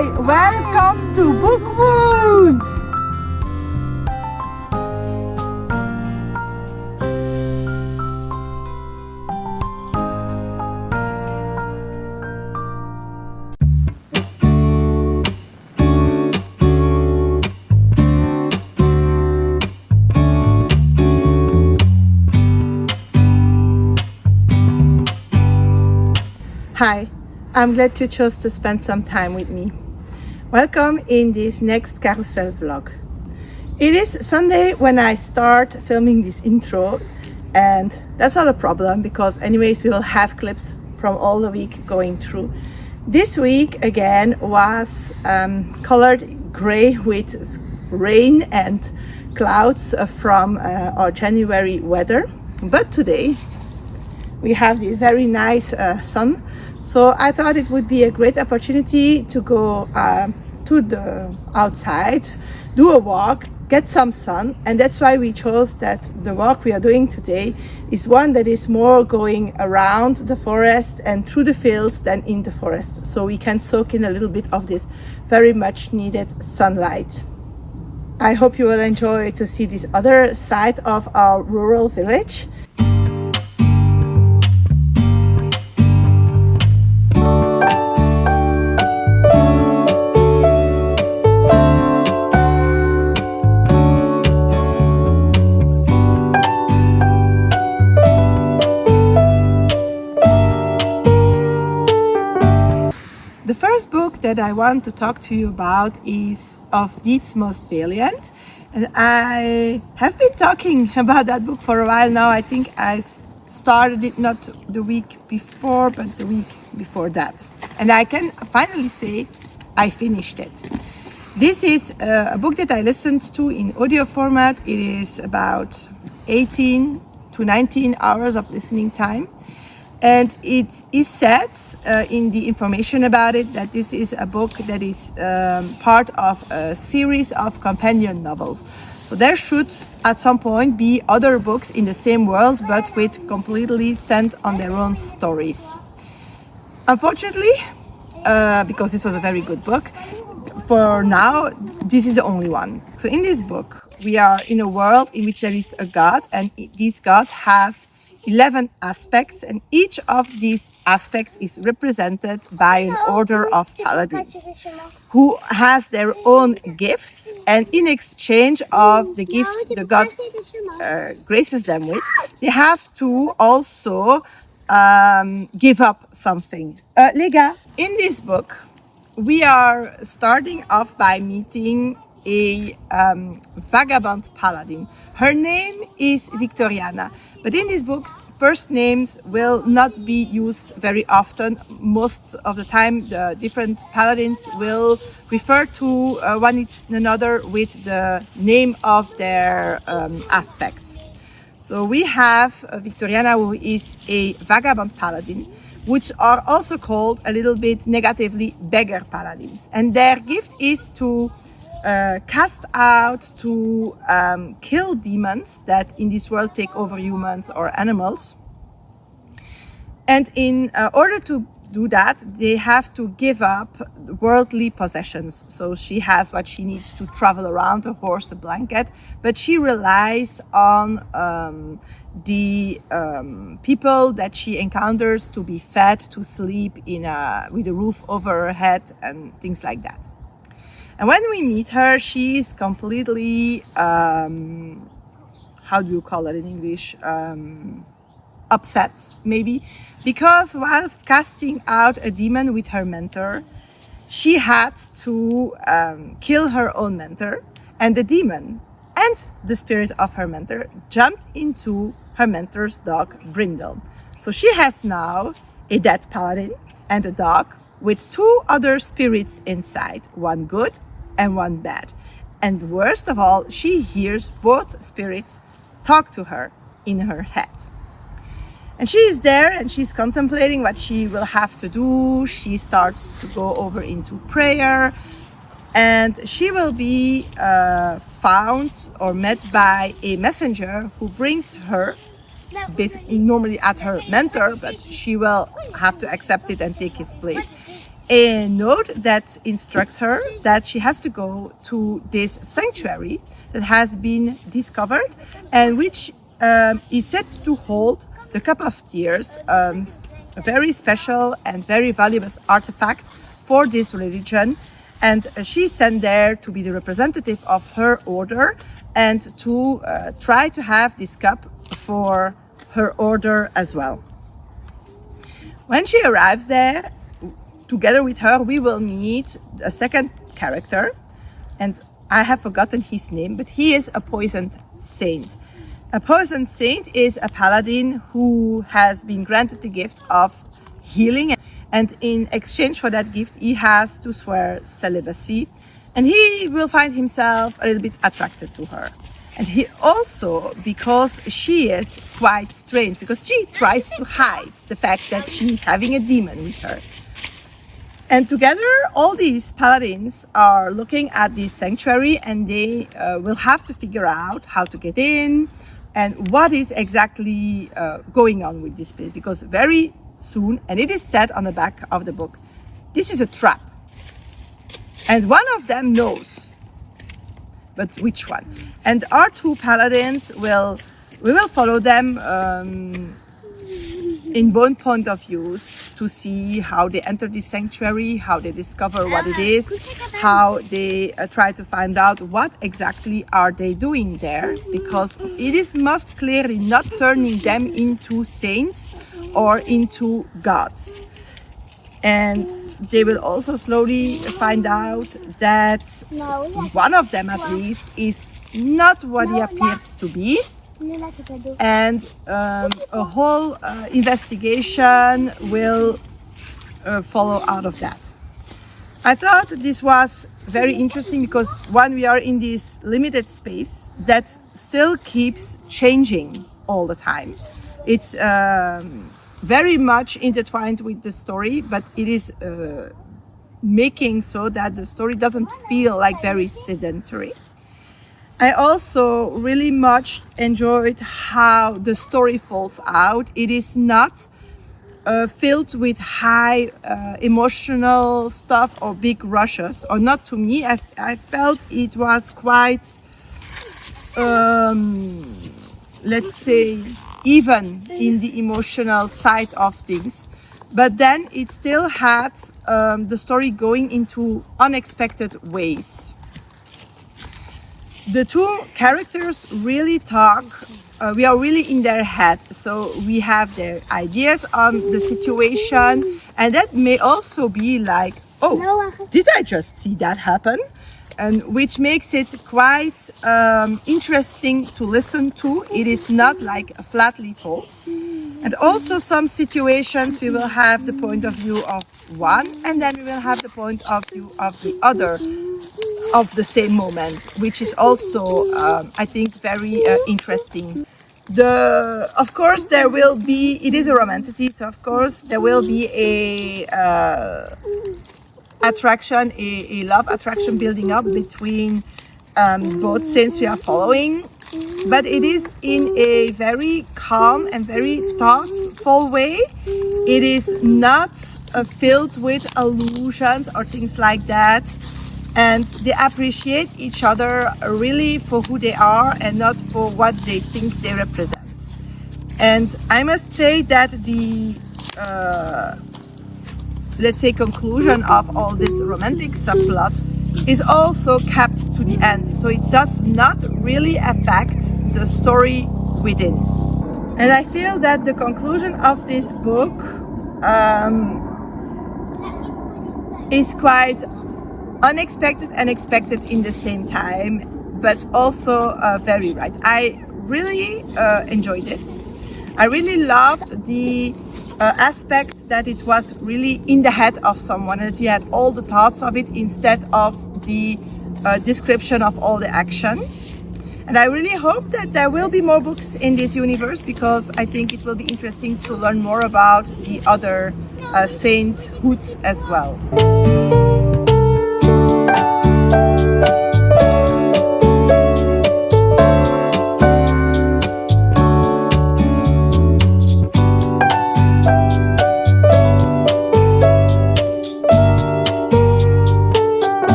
Hi, welcome to Bookwood! Hi, I'm glad you chose to spend some time with me. Welcome in this next carousel vlog. It is Sunday when I start filming this intro, and that's not a problem because anyways we will have clips from all the week going through. This week again was colored gray with rain and clouds from our January weather, but today we have this very nice sun. So I thought it would be a great opportunity to go to the outside, do a walk, get some sun, and that's why we chose that the walk we are doing today is one that is more going around the forest and through the fields than in the forest, so we can soak in a little bit of this very much needed sunlight. I hope you will enjoy to see this other side of our rural village. The first book that I want to talk to you about is Of Deeds Most Valiant, and I have been talking about that book for a while now. I think I started it not the week before but the week before that, and I can finally say I finished it. This is a book that I listened to in audio format. It is about 18 to 19 hours of listening time. And it is said in the information about it that this is a book that is part of a series of companion novels. So there should at some point be other books in the same world, but with completely stand on their own stories. Unfortunately, because this was a very good book, for now this is the only one. So in this book we are in a world in which there is a god, and this god has 11 aspects, and each of these aspects is represented by an order of paladins who has their own gifts, and in exchange of the gift the god graces them with, they have to also give up something. Lega, in this book we are starting off by meeting a vagabond paladin. Her name is Victoriana, but in these books first names will not be used very often. Most of the time the different paladins will refer to one another with the name of their aspect. So we have Victoriana, who is a vagabond paladin, which are also called a little bit negatively beggar paladins, and their gift is to cast out, to kill demons that in this world take over humans or animals. And in order to do that, they have to give up worldly possessions. So she has what she needs to travel around: a horse, a blanket, but she relies on the people that she encounters to be fed, to sleep in with a roof over her head and things like that. And when we meet her, she is completely, how do you call it in English? Upset, maybe, because whilst casting out a demon with her mentor, she had to kill her own mentor, and the demon and the spirit of her mentor jumped into her mentor's dog, Brindle. So she has now a dead paladin and a dog with two other spirits inside, one good and one bad. And worst of all, she hears both spirits talk to her in her head. And she is there and she's contemplating what she will have to do. She starts to go over into prayer, and she will be found or met by a messenger who brings her, basically normally at her mentor, but she will have to accept it and take his place, a note that instructs her that she has to go to this sanctuary that has been discovered and which is said to hold the Cup of Tears, a very special and very valuable artifact for this religion. And she's sent there to be the representative of her order and to try to have this cup for her order as well. When she arrives there, together with her, we will meet a second character, and I have forgotten his name, but he is a poisoned saint. A poisoned saint is a paladin who has been granted the gift of healing, and in exchange for that gift, he has to swear celibacy, and he will find himself a little bit attracted to her. And he also, because she is quite strange, because she tries to hide the fact that she's having a demon with her. And together, all these paladins are looking at this sanctuary, and they will have to figure out how to get in and what is exactly going on with this place. Because very soon, and it is said on the back of the book, this is a trap. And one of them knows, but which one? And our two paladins we will follow them in both point of views to see how they enter the sanctuary, how they discover what it is, how they try to find out what exactly are they doing there, because it is most clearly not turning them into saints or into gods. And they will also slowly find out that one of them at least is not what he appears to be. And a whole investigation will follow out of that. I thought this was very interesting because one, we are in this limited space that still keeps changing all the time. It's very much intertwined with the story, but it is making so that the story doesn't feel like very sedentary. I also really much enjoyed how the story falls out. It is not filled with high emotional stuff or big rushes, or not to me. I felt it was quite, let's say, even in the emotional side of things. But then it still had the story going into unexpected ways. The two characters really talk, we are really in their head, so we have their ideas on the situation, and that may also be like, oh, did I just see that happen? And which makes it quite interesting to listen to. It is not like flatly told. And also some situations we will have the point of view of one, and then we will have the point of view of the other of the same moment, which is also, I think, very interesting. Of course, there will be, it is a romantasy, so of course there will be a attraction, a love attraction building up between both saints we are following, but it is in a very calm and very thoughtful way. It is not filled with allusions or things like that, and they appreciate each other really for who they are and not for what they think they represent. And I must say that the let's say conclusion of all this romantic subplot is also kept to the end, so it does not really affect the story within. And I feel that the conclusion of this book is quite unexpected and expected in the same time, but also very right. I really enjoyed it. I really loved the aspect that it was really in the head of someone, that you had all the thoughts of it instead of the description of all the actions. And I really hope that there will be more books in this universe, because I think it will be interesting to learn more about the other sainthoods as well.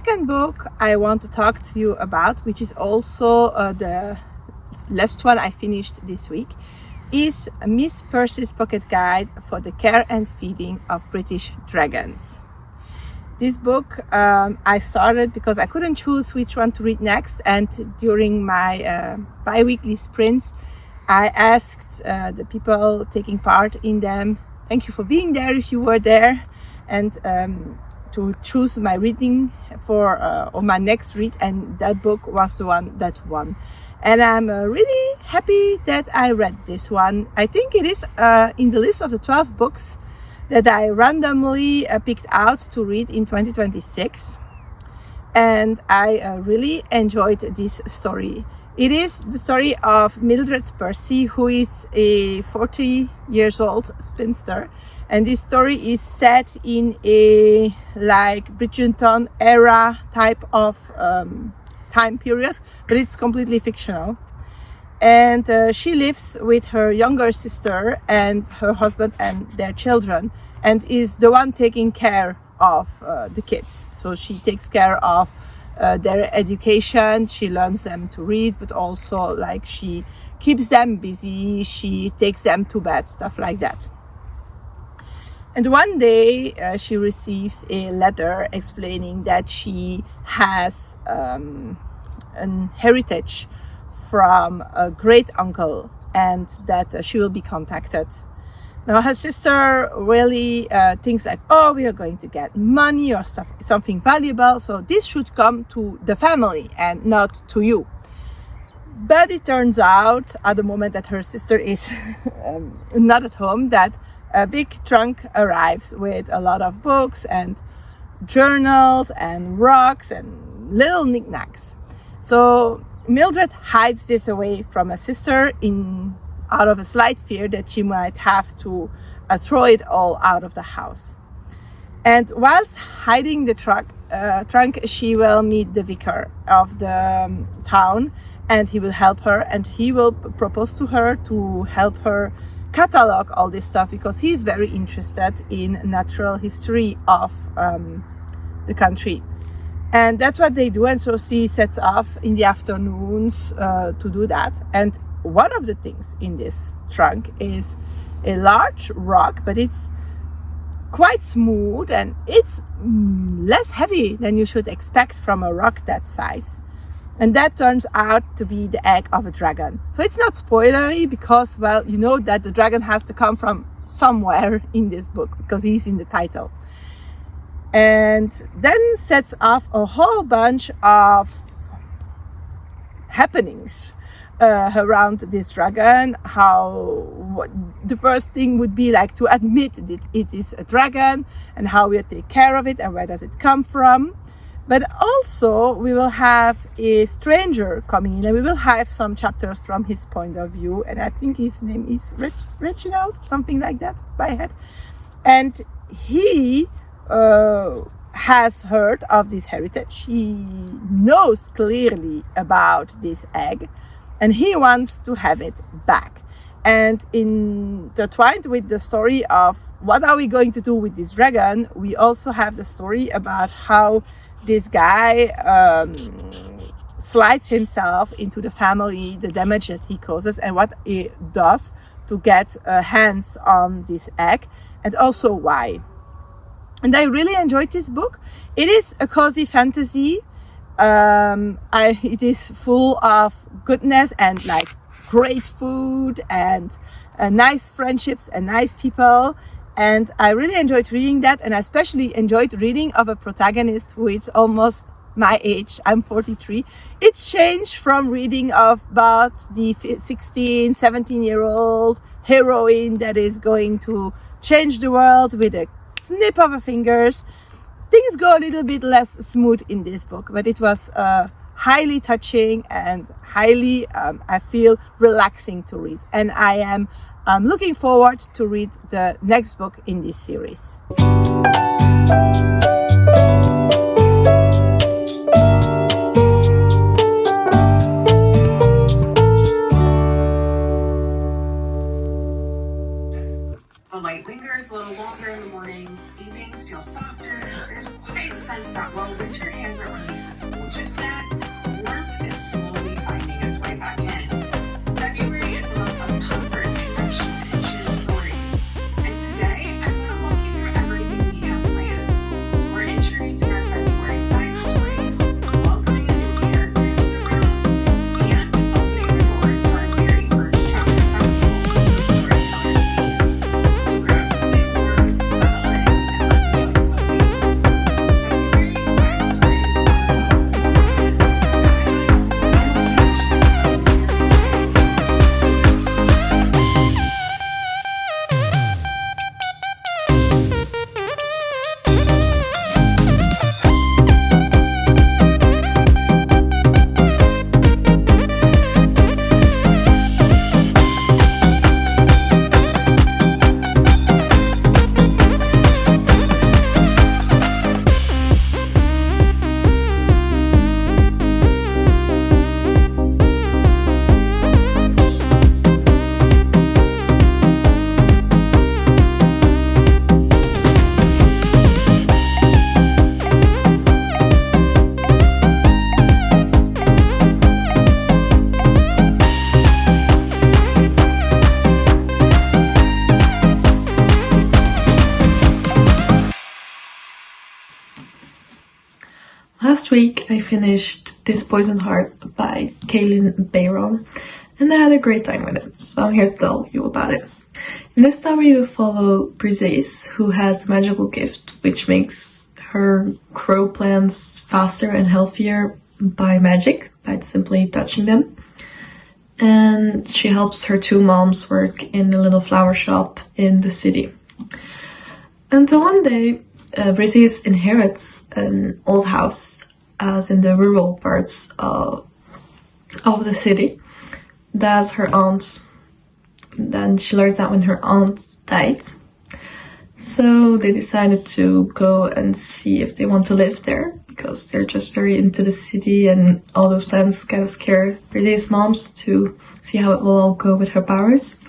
second book I want to talk to you about, which is also the last one I finished this week, is Miss Percy's Pocket Guide for the Care and Feeding of British Dragons. This book I started because I couldn't choose which one to read next, and during my bi-weekly sprints I asked the people taking part in them, thank you for being there if you were there, and to choose my reading for or my next read, and that book was the one that won. And I'm really happy that I read this one. I think it is in the list of the 12 books that I randomly picked out to read in 2026. And I really enjoyed this story. It is the story of Mildred Percy, who is a 40 years old spinster. And this story is set in a like Bridgerton era type of time period, but it's completely fictional. And she lives with her younger sister and her husband and their children, and is the one taking care of the kids. So she takes care of their education, she learns them to read, but also like she keeps them busy, she takes them to bed, stuff like that. And one day she receives a letter explaining that she has an heritage from a great uncle, and that she will be contacted. Now her sister really thinks like, oh, we are going to get money or stuff, something valuable, so this should come to the family and not to you. But it turns out at the moment that her sister is not at home, that a big trunk arrives with a lot of books and journals and rocks and little knickknacks. So Mildred hides this away from her sister out of a slight fear that she might have to throw it all out of the house. And whilst hiding the trunk, she will meet the vicar of the town, and he will help her, and he will propose to her to help her catalog all this stuff, because he's very interested in natural history of the country. And that's what they do, and so she sets off in the afternoons to do that. And one of the things in this trunk is a large rock, but it's quite smooth and it's less heavy than you should expect from a rock that size. And that turns out to be the egg of a dragon. So it's not spoilery, because, well, you know that the dragon has to come from somewhere in this book, because he's in the title. And then sets off a whole bunch of happenings around this dragon. The first thing would be like to admit that it is a dragon, and how we take care of it and where does it come from. But also we will have a stranger coming in, and we will have some chapters from his point of view, and I think his name is Reginald, something like that by head. And he has heard of this heritage. He knows clearly about this egg, and he wants to have it back. And intertwined with the story of what are we going to do with this dragon, we also have the story about how this guy slides himself into the family, the damage that he causes, and what he does to get hands on this egg, and also why. And I really enjoyed this book. It is a cozy fantasy. It is full of goodness and like great food and nice friendships and nice people. And I really enjoyed reading that, and I especially enjoyed reading of a protagonist who is almost my age. I'm 43. It's changed from reading about the 16, 17-year-old heroine that is going to change the world with a snip of her fingers. Things go a little bit less smooth in this book, but it was highly touching and highly, I feel, relaxing to read. And I am looking forward to read the next book in this series. The light lingers a little longer in the mornings, evenings feel softer. There's a quiet sense that while winter hasn't released its wool just yet, warmth is slowly finding its way back in. February is a month of comfort, connection, and shared stories. And today, I'm going to walk you through everything we have planned. We're introducing our February side stories, welcoming a new character to the room, and opening the doors to our very first chapter festival, the Storytellers Feast. Grab something warm, settle in, and let's feel what we February side stories are about simple moments, Last week I finished This Poisoned Heart by Kalynn Bayron, and I had a great time with it, so I'm here to tell you about it. In this story we follow Percy, who has a magical gift which makes her grow plants faster and healthier by magic, by simply touching them. And she helps her two moms work in a little flower shop in the city. Until one day, Percy inherits an old house, as in the rural parts of the city. That's her aunt. Then she learns that when her aunt died. So they decided to go and see if they want to live there, because they're just very into the city and all those plans kind of scare Percy's moms, to see how it will all go with her powers.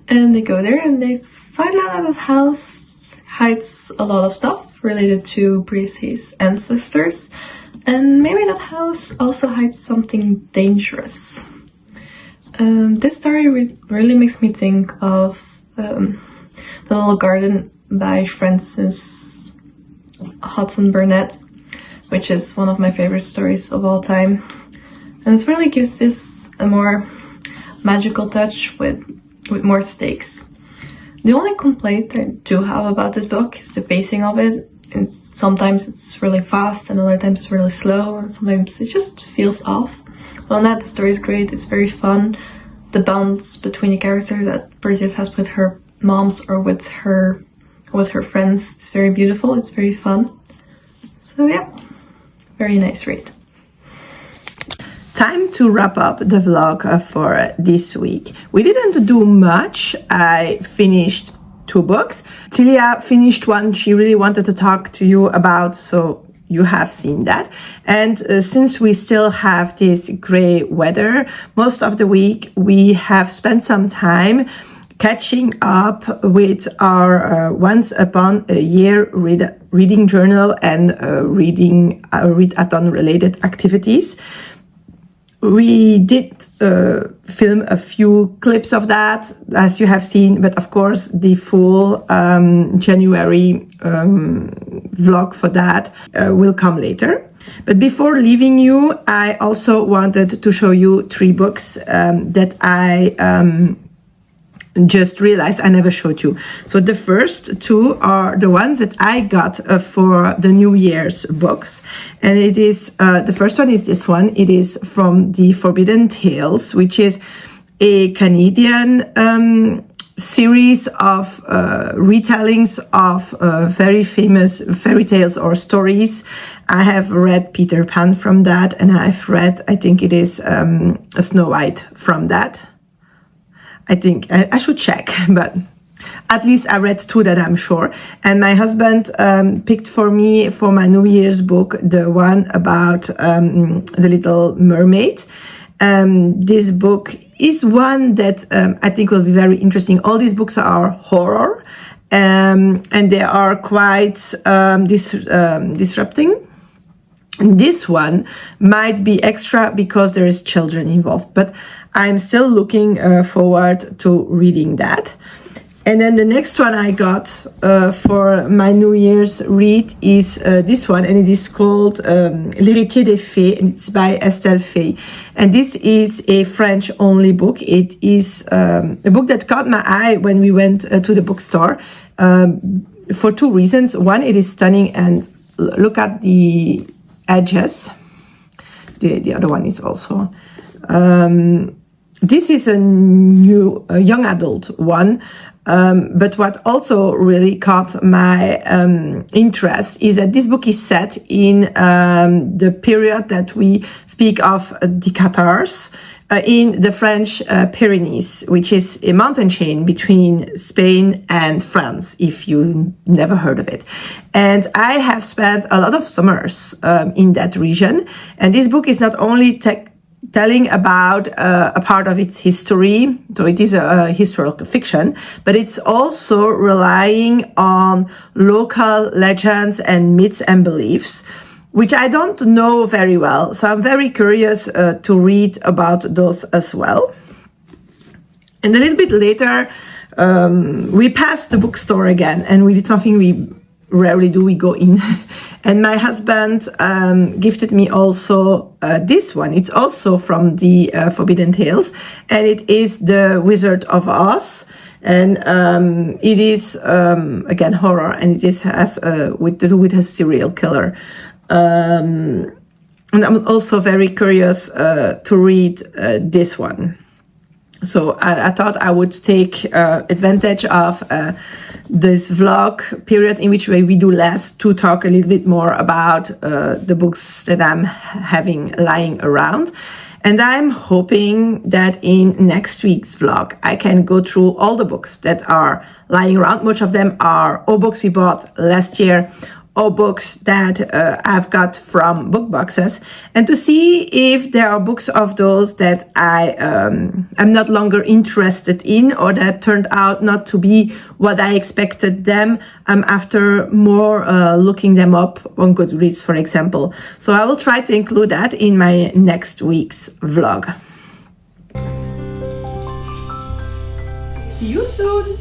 And they go there and they find out that the house hides a lot of stuff related to Percy's ancestors, and maybe that house also hides something dangerous. This story really makes me think of The Little Garden by Frances Hodgson Burnett, which is one of my favorite stories of all time. And it really gives this a more magical touch with more stakes. The only complaint I do have about this book is the pacing of it. And sometimes it's really fast and other times it's really slow, and sometimes it just feels off. Well, not the story is great, it's very fun. The bonds between the characters that Percy has with her moms or with her friends is very beautiful, it's very fun. So yeah, very nice read. Time to wrap up the vlog for this week. We didn't do much. I finished 2 books. Tilia finished one she really wanted to talk to you about, so you have seen that. And since we still have this gray weather, most of the week we have spent some time catching up with our once upon a year reading journal and readathon related activities. We did film a few clips of that, as you have seen, but of course the full January vlog for that will come later. But before leaving you, I also wanted to show you 3 books that I just realized I never showed you. So the first 2 are the ones that I got for the New Year's books. And it is, the first one is this one. It is from the Forbidden Tales, which is a Canadian series of retellings of very famous fairy tales or stories. I have read Peter Pan from that, and I've read, I think it is a Snow White from that. I think I should check, but at least I read 2 that I'm sure. And my husband picked for me for my New Year's book the one about the Little Mermaid. This book is one that I think will be very interesting. All these books are horror, and they are quite disrupting. And this one might be extra because there is children involved, but I'm still looking forward to reading that. And then the next one I got for my New Year's read is this one, and it is called L'Héritier des Fées, and it's by Estelle Fay. And this is a French-only book. It is a book that caught my eye when we went to the bookstore for two reasons. One, it is stunning, and look at the edges. The other one is also... this is a young adult one. But what also really caught my interest is that this book is set in the period that we speak of the Catars in the French Pyrenees, which is a mountain chain between Spain and France, if you never heard of it. And I have spent a lot of summers in that region. And this book is not only telling about a part of its history, so it is a historical fiction, but it's also relying on local legends and myths and beliefs, which I don't know very well. So I'm very curious to read about those as well. And a little bit later, we passed the bookstore again, and we did something we rarely do. We go in. And my husband gifted me also this one. It's also from the Forbidden Tales, and it is The Wizard of Oz. And it is, again, horror, and it has to do with a serial killer. And I'm also very curious to read this one. So I thought I would take advantage of this vlog period in which we do less to talk a little bit more about the books that I'm having lying around. And I'm hoping that in next week's vlog, I can go through all the books that are lying around. Most of them are all books we bought last year, or books that I've got from book boxes, and to see if there are books of those that I'm not longer interested in, or that turned out not to be what I expected them after more looking them up on Goodreads, for example. So I will try to include that in my next week's vlog. See you soon!